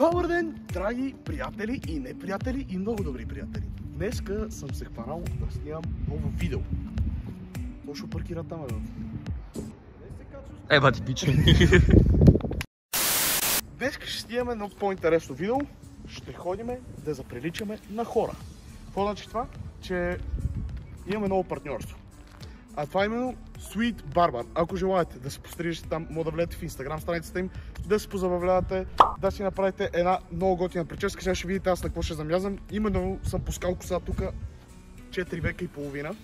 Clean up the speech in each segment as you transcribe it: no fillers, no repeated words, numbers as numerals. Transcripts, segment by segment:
Добър ден, драги приятели и неприятели и много добри приятели. Днеска съм се хванал да снимам ново видео. Точно паркира там, Еба ти пича. Днеска ще снимаме едно по-интересно видео. Ще ходиме да заприличаме на хора. Какво значи това? Че имаме ново партньорство. А това е именно Sweet Barber. Ако желаете да се пострижете там, може да влезете в Instagram страницата им, да се позабавлявате, да си направите една много готина прическа. Сега ще видите аз на какво ще замязам. Именно съм пускал коса тук 4 века и половина.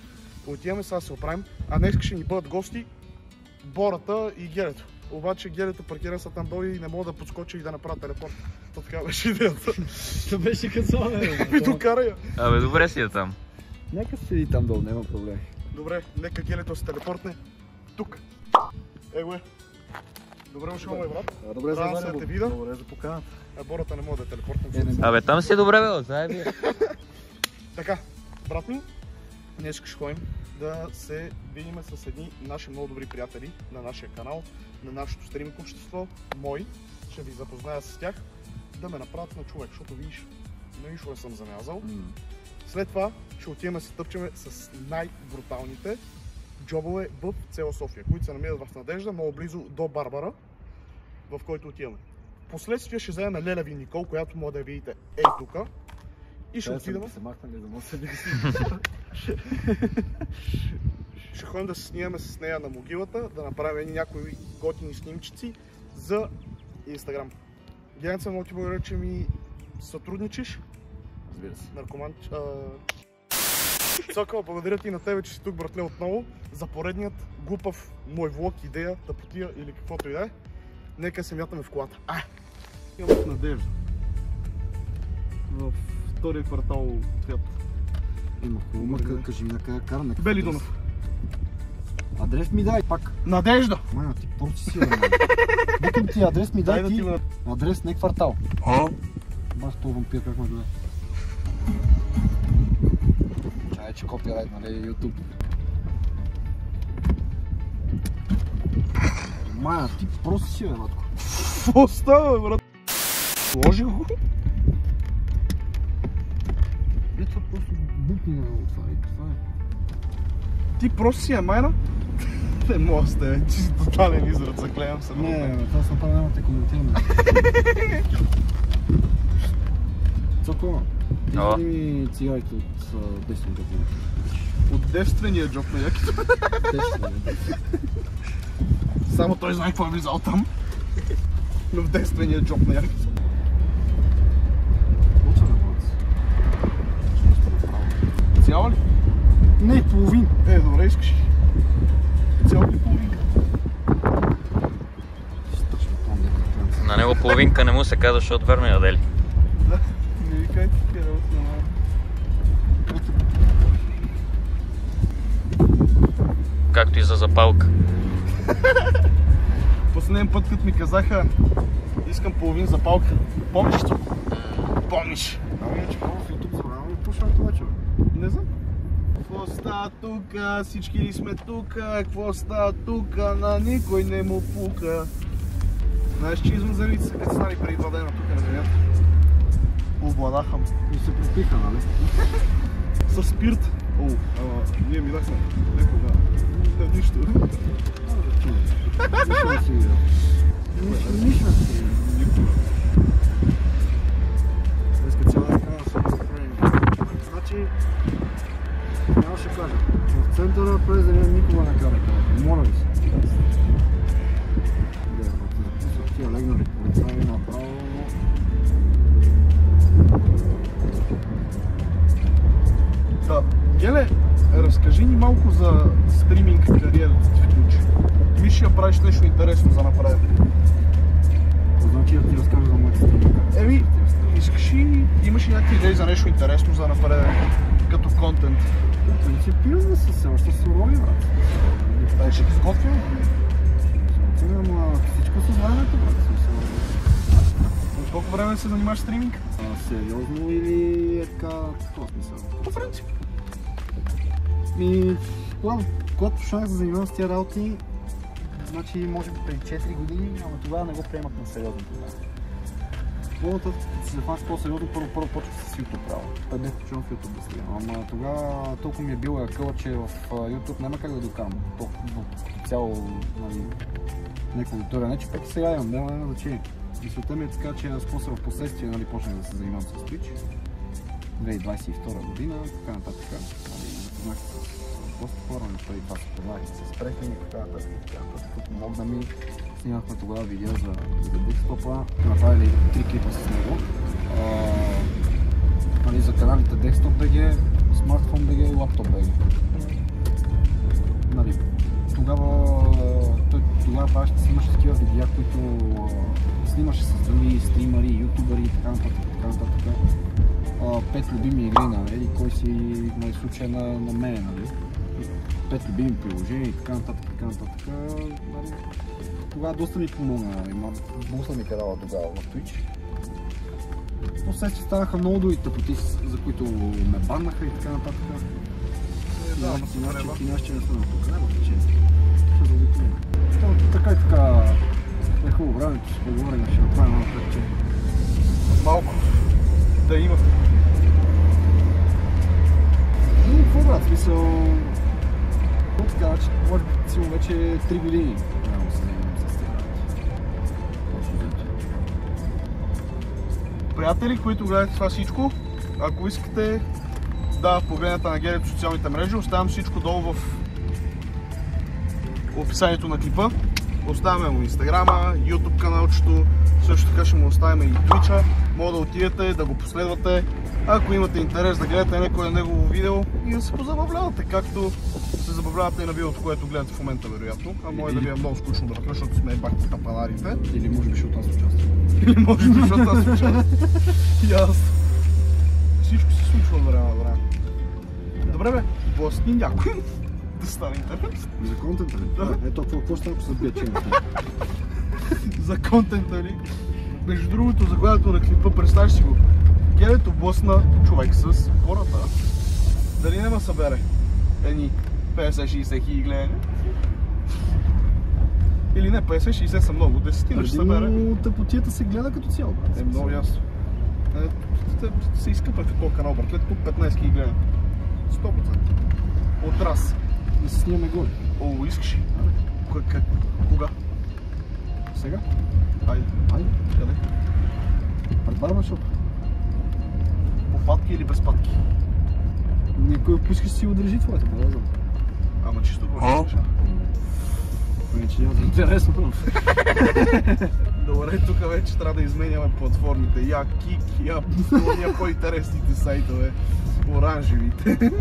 Отиваме сега да се оправим. А днес ще ни бъдат гости Бората и Гелето. Обаче Гелето паркира са там долу и не мога да подскоча и да направя телепорт. То така беше идеята. То беше като Ми докара я. Абе, добре си е там. Нека седи там долу, няма проблем. Добре, нека Гелето се телепортне тук. Его е. Добре дошъл, мой брат. Добре, Радвам се да те видя. Добре за поканата. Бората не може да е телепортне. Абе, там си е добре, бе, заеби. Така, брат ми, днес ще ходим да се видим с едни наши много добри приятели на нашия канал, на нашето стриминг общество, мои. Ще ви запозная с тях, да ме направят на човек, защото виж, нищо не съм замязал. След това ще отидем да се тъпчеме с най-бруталните джобове в цяла София, които се намират в Надежда, много близо до Барбара, в който отиваме. Последствие ще вземем Леля Ви Никол, която може да я видите ей тука. И ще отидем. Ще ходим да се снимаме с нея на могилата, да направим някои готини снимчици за Инстаграм. Генца, много ти благодаря, че ми сътрудничиш. Разбира се. Наркоман. Цокъл, благодаря ти на тебе, че си тук, братле, отново за поредният глупав мой влог, идея, тъпотия или каквото и да е. Нека се мятаме в колата. Имаме в Надежда. В втория квартал Пят. Има хубаво, кажи ми на къде караме. Бели Дунав. Адрес ми дай пак. Надежда! Майна, ти порци си, бе. Викам ти адрес ми дай ти. Адрес не квартал. Бах това вампир как ме гледа. Чай, че копирайт, нали, YouTube. Майна, ти просто си, бе, батко. Какво става, брат? Сложи го? Това просто бутни на това и това е. Ти просто си майна? Не мога с тебе, ти си тотален изрод, заклеям се. Не, това съм направо няма те коментираме. Цоко, извади ми цигарите от десния джоб. От девствения джоб на якито. Само той знае какво е влизал там. Но в девствения джоб на якито. Цяла ли? Не, половин. Добре, искаш. Цяла ли половинка? На него половинка не му се казва, защото верно ядели. Да, не викайте такива работи на малко. Както и за запалка. Последния път, като ми казаха, искам половин запалка. Помниш ли? Помниш. Ами иначе в YouTube забравяме да пушваме това, че? Не знам. Какво става тука? Всички ли сме тука? Какво става тука? На никой не му пука. Знаеш, че извънземите са като стани преди 2 дена тук на земята. Обладаха ме. И се припиха, нали? Със спирт. Ние минахме леко на нищо. Нищо не си. Днеска цяла да трябва да се разправим. Значи, няма ще кажа. В центъра през деня никога не карате. Моля ви се. Записвах тия легнали полицаи направо. Да. Геле, разкажи ни малко за стриминг кариерата ти включи. Миш я правиш нещо интересно за напред. Значи да ти разкажа за моята стриминг. Искаш ли, имаш ли някакви идеи за нещо интересно за напред, като контент? В принцип, имаме се все още с роли, брат. Ще ги сготвим? Ама всичко с времето, брат. От колко време се занимаваш с стриминг? Сериозно или е така, какво смисъл? По принцип. Когато почнах да се занимавам с тия работи, значи може би преди 4 години, ама тогава не го приемах на сериозно. по-нататък се зафанах по-сериозно, първо почвах с YouTube право. 5 дни включвам в YouTube да снимам. Ама тогава толкова ми е била акъла, че в YouTube няма как да докарам толкова цяло някаква аудитория. Не, че пък и сега имам, няма значение. Мисълта ми е така, че в последствие почнах да се занимавам с Twitch. 2022 година, така нататък. Запознах се с доста хора, но преди това се познах с Прехлин и така нататък. Помогна ми. Снимахме тогава видео за Декстопа, направили 3 клипа с него. За каналите Desktop BG, Smartphone BG и Laptop BG. Тогава правеше, снимаше такива видеа, които снимаше с други стримери, ютубери и така нататък. 5 любими игри, нали, кой си на случая на мен, нали. 5 любими приложения и така нататък. Тогава доста ми помогна, доста ми карала тогава в Twitch. Последствие станаха много други тъпоти, за които ме баннаха и така нататък. Финанщина не стана тук, няма значение. Така и така е хубаво времето, ще поговорим, ще направим малко че малко да има. Но какво брат, смисъл... Така, че може би сигурно вече 3 години трябва да се занимавам с тези работи. Приятели, които гледате това всичко, ако искате да погледнете на Гери в социалните мрежи, оставям всичко долу в описанието на клипа. Оставяме му Инстаграма, YouTube каналчето, също така ще му оставим и Twitch-а. Може да отидете, да го последвате, ако имате интерес да гледате някое негово видео и да се позабавлявате, както се забавлявате и на видеото, което гледате в момента вероятно. А може да ви е много скучно да бъдат, защото сме бахте тапанарите. Или може би, защото аз участвам. Или може би, защото аз участвам. Ясно. Всичко се случва от време на време. Добре бе, блъсни някой. Да стане интересно. За контента ли? Да. Ето, какво става, ако се бие че За контента ли? Между другото, заглавието на клипа, представиш си го. Герето блъсна човек с хората. Дали няма събере едни 50-60 хиляди гледания? Или не, 50-60 са много, 10 ще събере. Но тъпотията се гледа като цяло. Е, много ясно. Се изкъпа като този канал, братлет, тук 15 хиляди гледания. 100%. От раз. Да се снимаме голи. О, искаш? Кога? Сега? Айде. Къде? Пред барбершоп. По патки или без патки? Никой поискаш си удържи твоето, да знам. Ама чисто го ще Вече няма да интересно. Добре, тук вече трябва да изменяме платформите. Я Кик, я по-интересните сайтове. Оранжевите.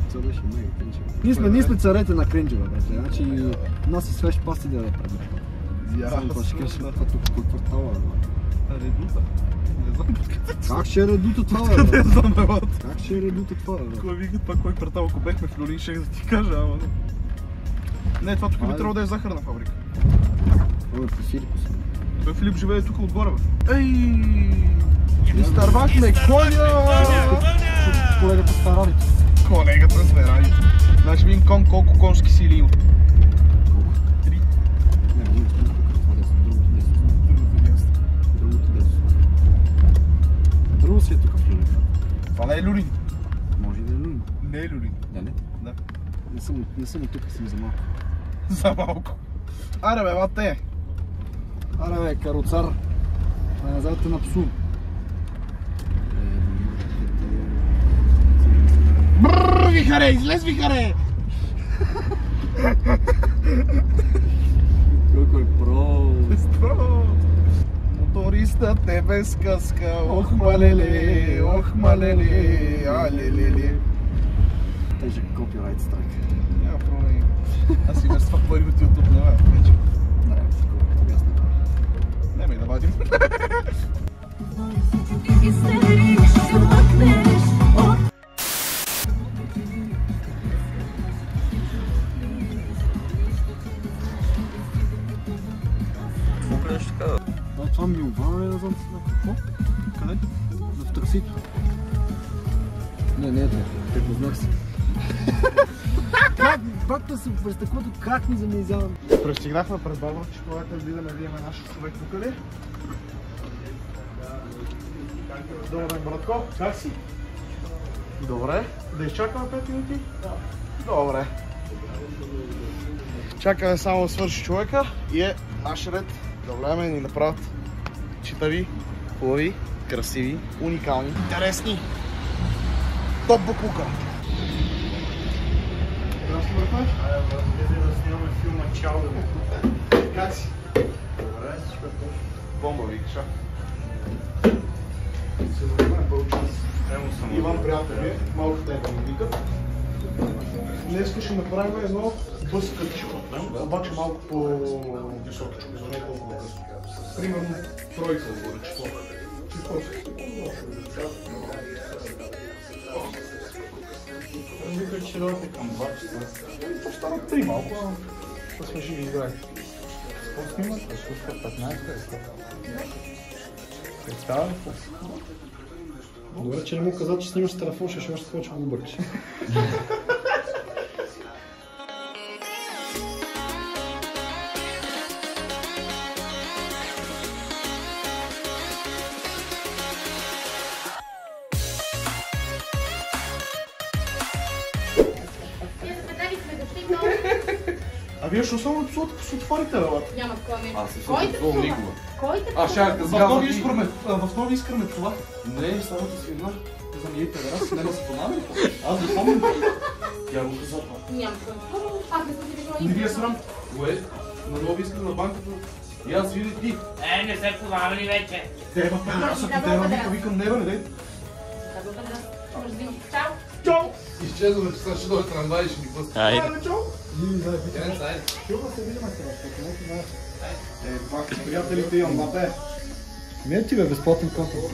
Това беше мега кринчево. Ние сме царете на кринчева, брате. Значи нас и свеж пасти да я предме. Само това ще кажеш, това тук кой квартала, бе. Редута? Не знам подкъде. Как ще е редута това, бе? Не знам, бе, бе. Как ще е редута това, бе? Кой вика това, кой квартал, ако бехме в Люлин, ще да ти кажа, ама не. Не, това тук би трябвало да е захарна фабрика. Ой, при Филип си. Той Филип живее тук отгоре, бе. Ей! Изтървахме коня! Колегата с Ферарито. Колегата с Ферарито. Значи видим колко конски сили има. 3. Не, ние сме тук, това десно. Другото десно. Друго си е тук в Люлин. Това не е Люлин. Може и да е Люлин. Не е Люлин. Да, не? Да. Не съм и тук, съм за малко. За малко. Аре бе, бате! Аре бе, каруцар. Назад на псу. Брррр, вихаре, излез вихаре! Колко е про. Мотористът е без каска, ох малеле, алелеле. Тежък копирайт страйк. Няма проблем. Аз си върства пари от YouTube, не вече. Не, такова, аз не правя. Нема и да вадим. Това ми обвана, не знам какво. Къде? В таксито. Не е това. Препознах се. Как? Пак да се през такова, как ми замизявам? Пристигнахме пред барбершопа, да видим нашия човек тук ли. Добър ден, братко. Как си? Добре. Да изчакаме 5 минути? Да. Добре. Чакаме само да свърши човека и е наш ред да влеме и ни направят читави, хубави, красиви, уникални, интересни топ буклука. Здрасти, братко. Да снимаме филма Чао. Как си? Добре, всичко е точно. Бомба викаш, а? Емо Иван, приятел ми, малко те ми викат. Днес ще направим едно бъскачко, обаче малко по-високичко, за не толкова късно. Примерно тройка отгоре, четвърта. Мисля, че дойдете към 2 часа. То стана 3 малко, да сме живи играе. Какво снимате? Слушка 15 представя ли какво? Добре, че не му каза, че снимаш с телефон, ще още повече го бъркаш. А вие ще само епизод с отварите, релата? Няма такова нещо. Аз се Кой те съдвам псува? никога. Кой те А, псува? ще В нови искраме това. Не, само ти си една. За ние педерас, не да се понавали. Аз го помня. Тя го каза това. Няма такова. Аз не съм си виждала Не ви е никога. срам. Кое? На нови искам на банката. И аз видя ти. Не се понавали вече. Те в педераса, Да, те да. викам не бе, не дей. Казва педерас. Може да взимам. Чао! Чао! Изчезваме, че сега ще дойде трамвай и ще ни пъска. Айде. Айде, чао! Силно се видим сега. Пак с приятелите имам, бабе. Не ти бе, безплатен контент.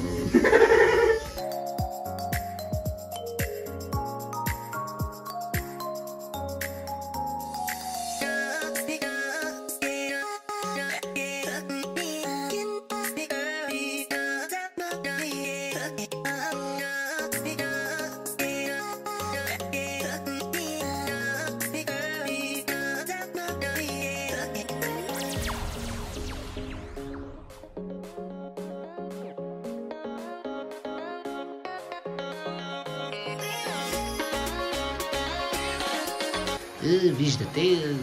Виждате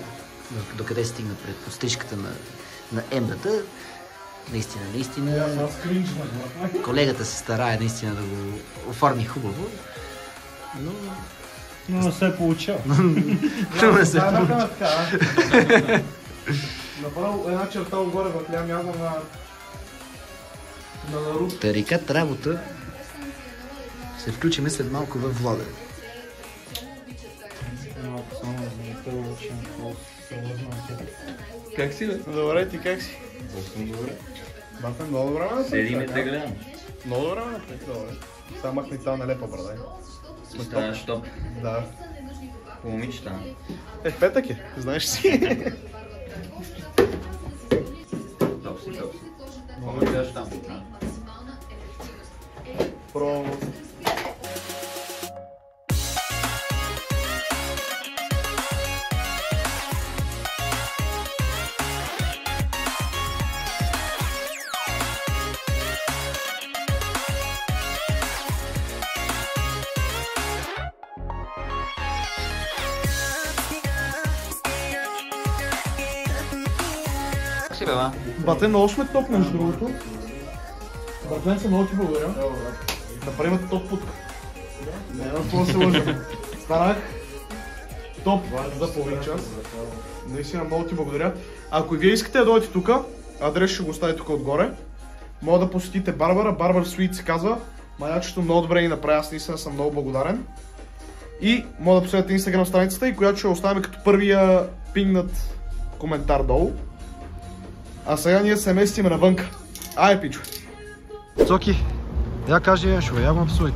докъде стигна пред подстрижката на ембрата. Наистина. Аз кринжна, Колегата се старае наистина да го оформи хубаво. Но не се получава. Не се получи. Направо една черта отгоре в лям яза на Наруто. Тарикат работа. Се включиме след малко във влога. Малко само за да те учим какво се лъжна. Как си, бе? Добре, ти как си? Добре. Батен, много добре ме Седим и те гледам. Много добре ме направи, добре. Сега махни тази нелепа брада. И ставаш топ. Да. По момичета. Петък е, знаеш си. Топ си. Какво ме гледаш там? Про... Как си, бе, ма? Батен, много сме топ, между другото. Батен, съм много ти благодаря. Направим топ путка. Няма какво да се лъжа. Станах топ за половин час. Наистина много ти благодаря. Ако и вие искате да дойдете тук, адрес ще го оставя тук отгоре. Може да посетите Барбара. Барбара Суит се казва. Манячето много добре ни направи, аз наистина съм много благодарен. И може да последвате Instagram страницата и която ще оставим като първия пингнат коментар долу. А сега ние се местиме навънка. Ай, пичо. Цоки, я кажи нещо, я го напсуй.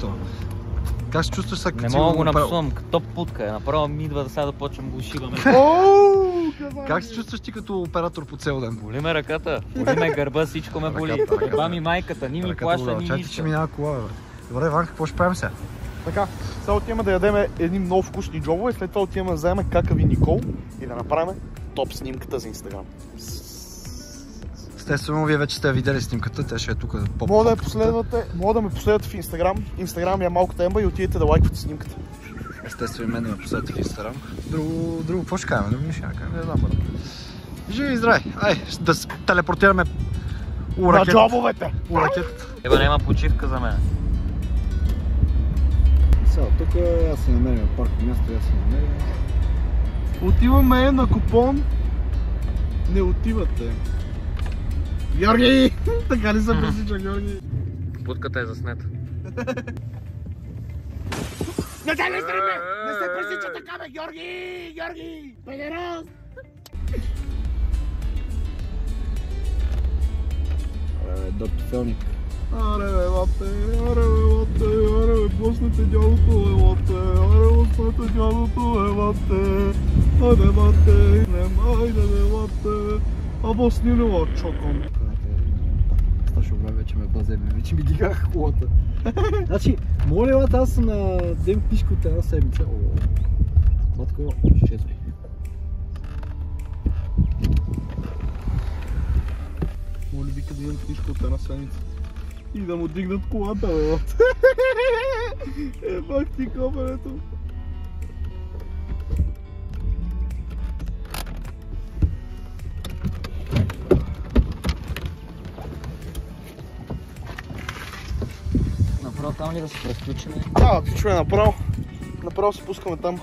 Как се чувстваш сега? Не мога да го напсувам, топ путка е. Направо ми идва да сега да почвам го ушиваме. Как се чувстваш ти като оператор по цел ден? Боли ме ръката, боли ме гърба, всичко ме боли. Еба ми майката, ни ми плаща, ни Чакай, че нищо. минава кола, бе. Добре, Ванка, какво ще правим сега? Така, сега отиваме да ядем едни много вкусни джобове и след това отиваме да вземем какави Никол и да направим топ снимката за Инстаграм. Естествено, вие вече сте видели снимката, тя ще е тук по-по. Мога да ме последвате в Инстаграм. Инстаграм е малко темба и отидете да лайквате снимката. Естествено, мен да ме последвате в Инстаграм. Друго, какво ще кажем? Друго не ще кажем. Не знам, бъде. Живи и здравей! Ай, да се телепортираме На джобовете! у ракетата. Еба няма почивка за мен. Сега, тук аз си намерим парко място, аз си намерим. Отиваме на купон. Не отивате. Георги! Така ли се пресича, Георги? Будката е заснета. Не се не стреме! Не се пресича така, бе, Георги! Георги! Педерас! Дортофелник. Аре, бе, лате! Аре, бе, лате! Аре, бе, поснете дядото, бе, лате! Аре, поснете дядото, бе, лате! Айде, лате! Айде, бе, лате! Або снилила чоком. Сташо вече ме баземе, вече ми дигах колата. Значи, моля, аз съм на ден книжка от една седмица. Батко, шезвай. Моля, вика да имам книжка от една седмица. И да му дигнат колата, бе, лате! Ебах ти копенето! Направо там ли да се пресключим? Да, включваме направо. Направо се пускаме там.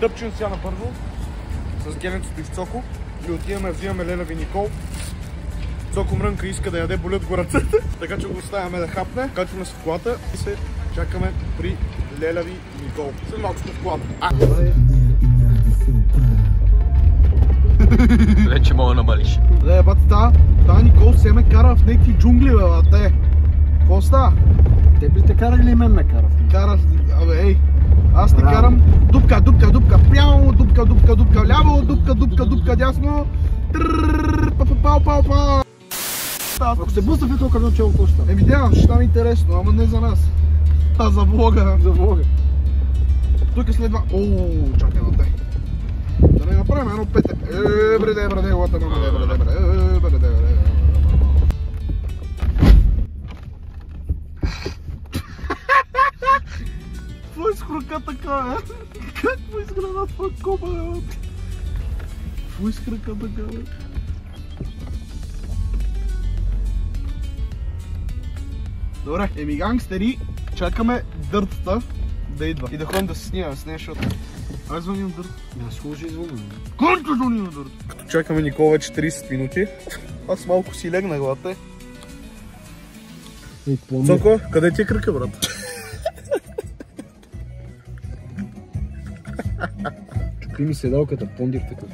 Тъпчем сега набързо. С генецото и с Цоко. И отиваме, взимаме Лелеви Никол. Цоко мрънка иска да яде, болят го ръцете. Така че го оставяме да хапне. Качваме се в колата и се чакаме при Лелеви Никол. След малко сме в колата. Вече мога да намалиш. Ле, бати, та Никол се ме кара в някакви джунгли, бе, бате. Какво става? Те би те карали или мен ме карат? Караш, абе, ей. Аз те карам дупка, прямо, дупка, ляво, дупка, дясно. Пау. Ако се блъсна в толкова чело, какво ще стане? Еми, дявам, ще стане интересно, ама не за нас. А за влога. За влога. Тук следва... Ооо, чакай на те. Да не направим едно пете. Бреде, лата на бреде. Какво изхрука така, бе? Какво изграда това коба, бе? Какво изхрука така, бе? Добре, еми гангстери, чакаме дъртата да идва. И да ходим да се снимаме с нея, защото... Аз звъним дърт. Аз хубаво ще звъним. Който звъним дърт? Като чакаме Никола вече 30 минути, аз малко си легна главата. Цоко, къде ти е кръка, брат? Чупи ми седалката, пондир такъв.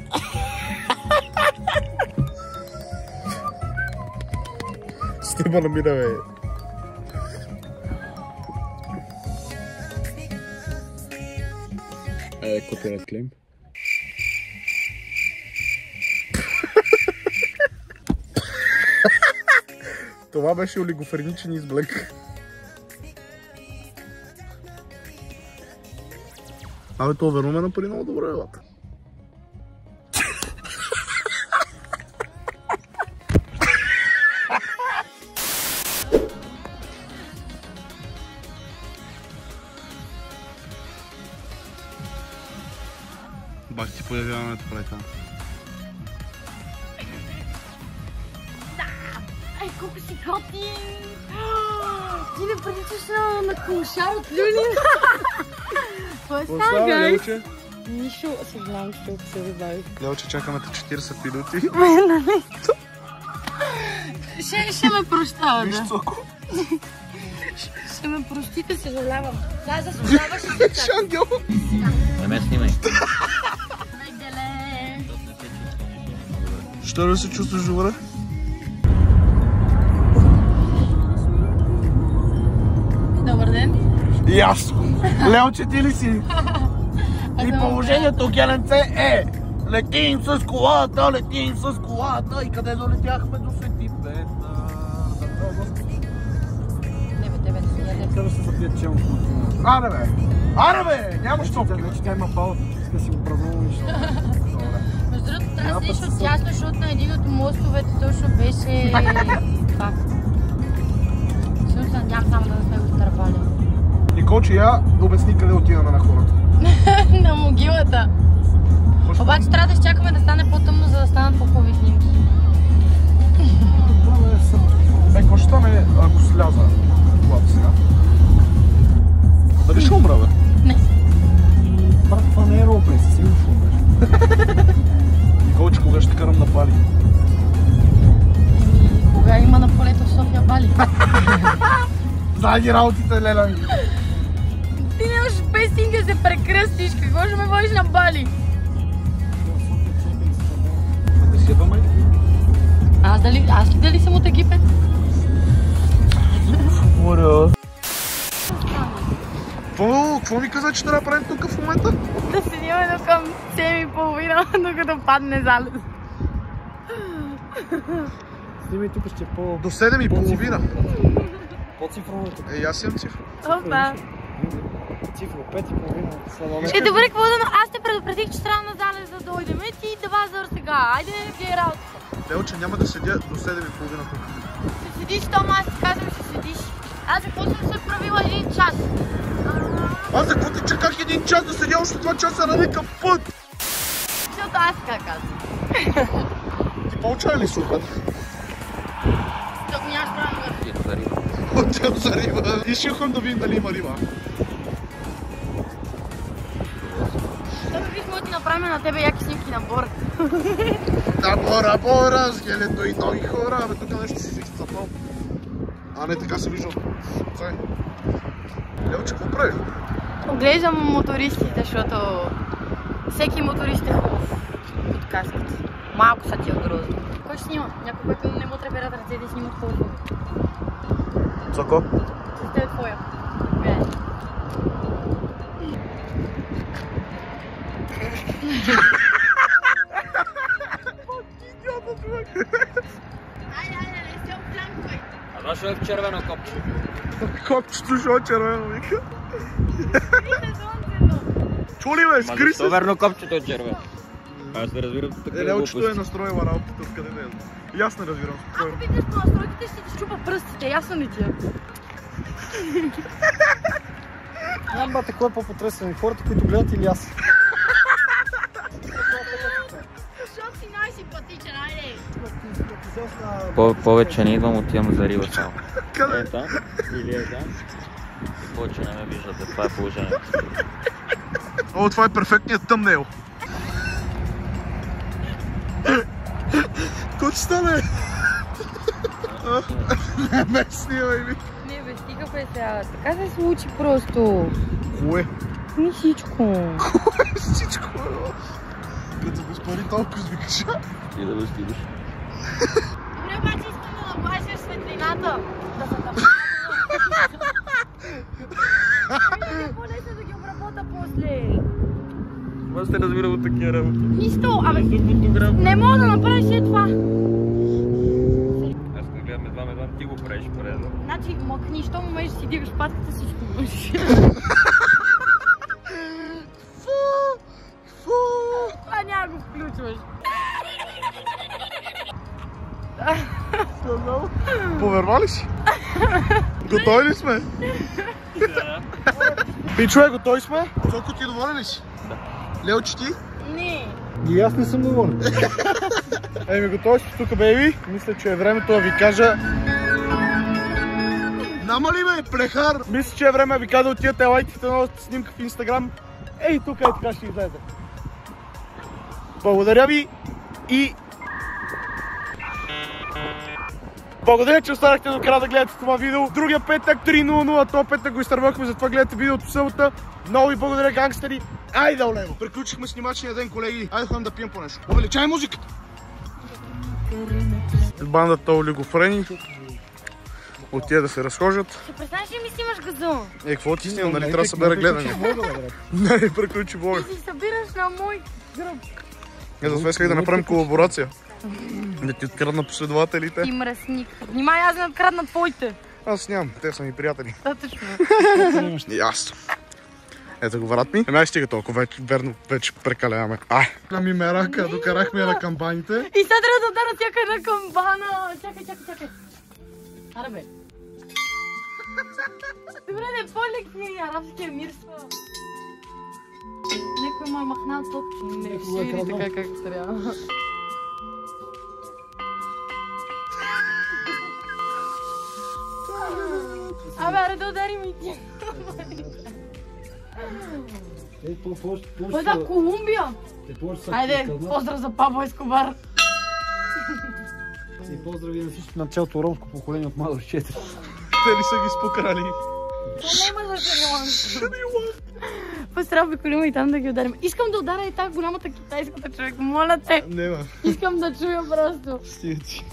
Стима намира, бе. Копирайт клейм. Това беше олигофреничен изблек. Абе, това верно ме напари много добре, елата. Бах ти появяваме това лета. Ай, колко си готин! Ти не приличаш на клошар от Люлин. Какво става, гайс? Нищо, съжалявам, защото се забавих. Лелче, чакаме те 40 минути. Ще ме прощава, Виж, да. Цоко. Ще ме простите, съжалявам. Да, заслужаваш и се чак. Шангел. Не ме снимай. Найделе! Що да се чувстваш добре? Добър ден. Ясно. Лелче, ти ли си? И положението, геленце, е летим с колата и къде долетяхме до Свети Петър. Не бе, тебе не си Трябва да се запият челно. Аре бе, нямаш топки. Вече тя има пауза, иска да си го празнувам нищо. Между Между другото, трябва да седиш отясно, защото на един от мостовете точно беше това. Също се надявам само да не сме го стърпали. Николче, я обясни къде отиваме на хората. На могилата. Обаче трябва да изчакаме да стане по-тъмно, за да станат по-хубави снимки. Какво ще стане, ако сляза колата сега? Дали ще умра, бе? Не. Брат, това не е ролплей, си сигурно ще умреш. Николче, кога ще карам на Бали? Кога има на полето в София Бали? Знай ги работите, леля ми! Ти нямаш песинка да се прекръстиш, какво ще ме водиш на Бали? Да си ебаме? Аз ли дали съм от Египет? Ура! Какво ми каза, че трябва да правим тук в момента? Да седиме до към 7:30, докато падне залез. Снимай тук ще по... До 7:30. По-цифрово е тук. Аз имам цифра. Опа! Цифро, 5:30. Добре, какво да... Аз те предупредих, че трябва на залез да дойдем. Ти давай зър сега. Айде, гледай работа. Телче, няма да седя до 7:30 тук. Ще седиш, Тома, аз ти казвам, ще седиш. Аз за какво съм се правила 1 час? Аз за какво ти чаках 1 час да седя още 2 часа на никакъв път? Защото аз така казвам. Ти получава ли сухът? Тук нямаш право. Отел за риба. И ще ходим да видим дали има риба. Сега бихме да ти направим на тебе яки снимки на Бора. Да, Бора, с гелето и нови хора. Абе, тук нещо си запал. А не, така се вижда. Цай. Лелче, какво прави? Оглеждам мотористите, защото всеки моторист е хубав от каската. Малко са ти огрозни. Кой ще снима? Някой, който не му треберат ръцете и снимат хубаво. Зако? Ще е твоя. Гледай. Айде, не сте оплянквай. А това ще е в червено копче. Копчето ще е червено, вика. Скрите слънцето. Чули бе, скри се. Верно копчето е червено. Аз не разбирам такива Лелчето е настроила работата, откъде не е. И аз не разбирам. Ако питаш по настройките, ще ти щупа пръстите, ясно ли ти е? Знам, бате, кой е по-потресен? Хората, които гледат или аз? Защото си най-симпатичен, айде! Повече не идвам, отивам за риба само. Къде? Е там или е там. Повече не ме виждате, това е положението. О, това е перфектният тъмнейл. Какво ще стане? Не ме снимай ми. Не бе, стига бе сега, така се случи просто. Кое? Не всичко. Кое всичко? Като без пари толкова звикаш. И да го стигаш. Добре, обаче искам да нагласиш светлината. Да се тъпна. Не по-лесно да ги обработа после. Аз не разбирам от такива работи. Нищо, абе, не мога да направиш след това. Аз не гледам едва, ти го правиш поредно. Значи, мъкни, що му можеш да си дигаш патката, всичко можеш. Това няма го включваш. Поверва ли си? Готови ли сме? Пичове, готови сме? Цоко, ти доволен ли си? Да. Лелче, ти? Не. И аз не съм доволен. Еми, готови сте тук, бейби. Мисля, че е времето да ви кажа... Намали ме, плехар! Мисля, че е време да ви кажа да отидете лайките на снимка в Инстаграм. Ей, тук е така ще излезе. Благодаря ви и... Благодаря, че останахте до края да гледате това видео. Другия петък 3:00, този петък го изтървахме, затова гледате видеото в събота. Много ви благодаря, гангстери. Айде, олево! Приключихме снимачния ден, колеги. Айде ходим да пием по нещо. Увеличай музиката! Бандата олигофрени отиде да се разхожат. Ще престанеш ли ми снимаш газон? Какво ти снимам, нали трябва да събера гледане? Не, приключи влога. Ти си събираш на мой гръб. Затова исках да направим колаборация. Да ти открадна последователите. Ти мръсник. Внимай, аз не открадна твоите. Аз нямам, те са ми приятели. Достатъчно. И аз. Ето го, брат ми. Ай, стига толкова, верно, вече прекаляваме. Ми ме рака, докарахме я на камбаните. И сега трябва да удара всяка една камбана. Чакай. Аре бе. Добре, не по-лек ми арабския мир са. Некой ме е махнал топче. Не шири така както трябва. Абе, аре да ударим и ти. Да, Колумбия! Хайде, поздрав за Пабло Ескобар! И поздрави на всички на цялото ромско поколение от Мадор 4. Те ли са ги спокрали? То няма за Шри-Ланка. Пострав Биколима и там да ги ударим. Искам да ударя и тази голямата китайската, човек, моля те! Нема. Искам да чуя просто. Стига ти.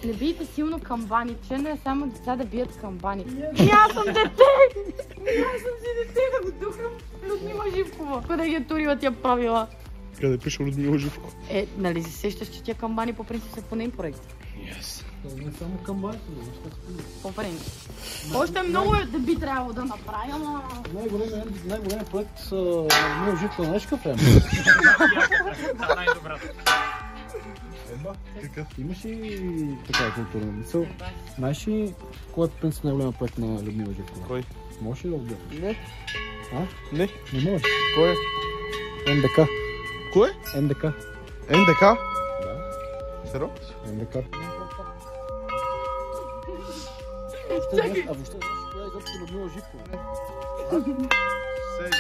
Не бийте силно камбани, че не е само деца да бият камбани. Аз съм дете! Аз съм си дете да го духам Людмила Живкова. Къде ги е турила тия правила? Къде пише Людмила Живко? Нали се сещаш, че тия камбани по принцип са по нейн проект? Не само камбаните, но По принцип. Още много да би трябвало да направя, но... Най-големият проект са Людмила Живкова, знаеш какъв е? Най-добрата. Имаш и такава културна мисъл. Знаеш ли кой е по принцип най-големият проект на Людмила Живкова? Кой? Можеш ли да отгледаш? Не. Не можеш. Кой е? НДК. Кой? НДК. НДК? Да. Сериозно? НДК. А въобще знаеш коя е изобщо Людмила Живкова? Сей.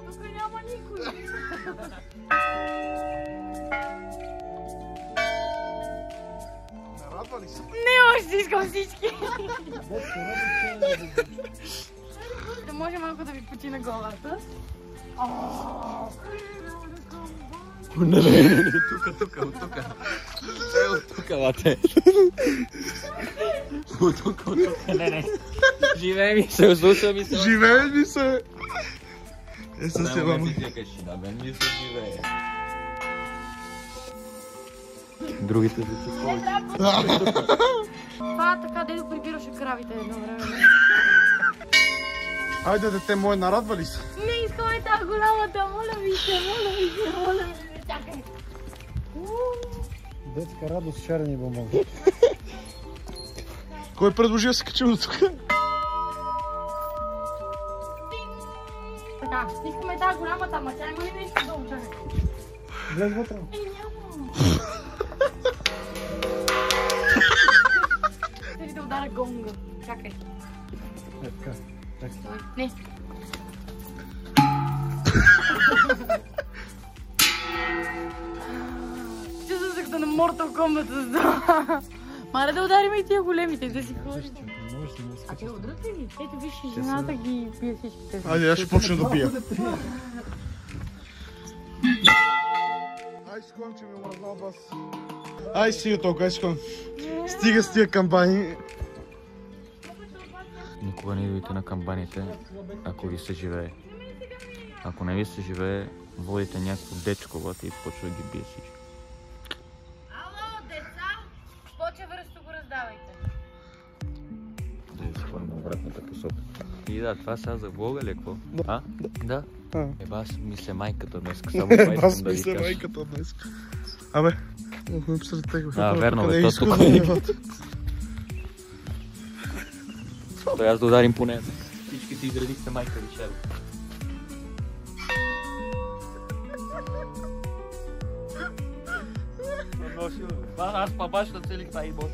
Тук няма никой. Нарадва ли се? Не, още искам всички. Да може малко да ви почина главата. Не, тук. От тук, лате. От тук, не. Живее ми се, ослуша ми се. Живее ми се! Със се мама. Да, мен ми се живее. Другите деци. Това така, дедо прибираше кравите едно време. Айде, дете мое, нарадва ли се? Не искаме тази голямата, моля ви се. Чакай. Детска радост, шарени бомбон. Кой предложи да се качим до тук? Така, искаме тази голямата, ама тя има ли нещо да учане? Влез вътре. Няма. Ще да ударя гонга. Чакай. Така. Не. Чувствах се на Mortal Kombat. Маре да ударим и тия големите, да си ходим. А те удрят ли ги? Ето виж, жената ги бие всичките. Айде, аз ще почна да бия. Ай, скон, че ми омръзна от вас. Ай, стига толкова, ай, скон. Стига с тия камбани. Никога не идвайте на камбаните, ако ви се живее. Ако не ви се живее, водите някакво дечко вътре и почва да ги бие всички. Ало, деца! Почва връсто го раздавайте. Да я схвърна на обратната посока. И да, това сега за влога ли е какво? А? Да. Еба ми се майката днес, само това искам Бас да ми ви се кажа. майката днес. Абе, охуем сред тега. Верно, бе, то тук е. Той аз да ударим по нея. Всички си изредихте майка ви шеро. Аз па баш на целих тази бос.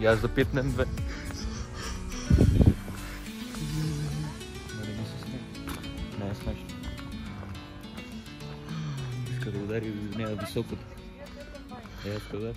И аз запитнем две. Не се смея. Не е смешно. Иска да удари в нея високото. Е, аз казах.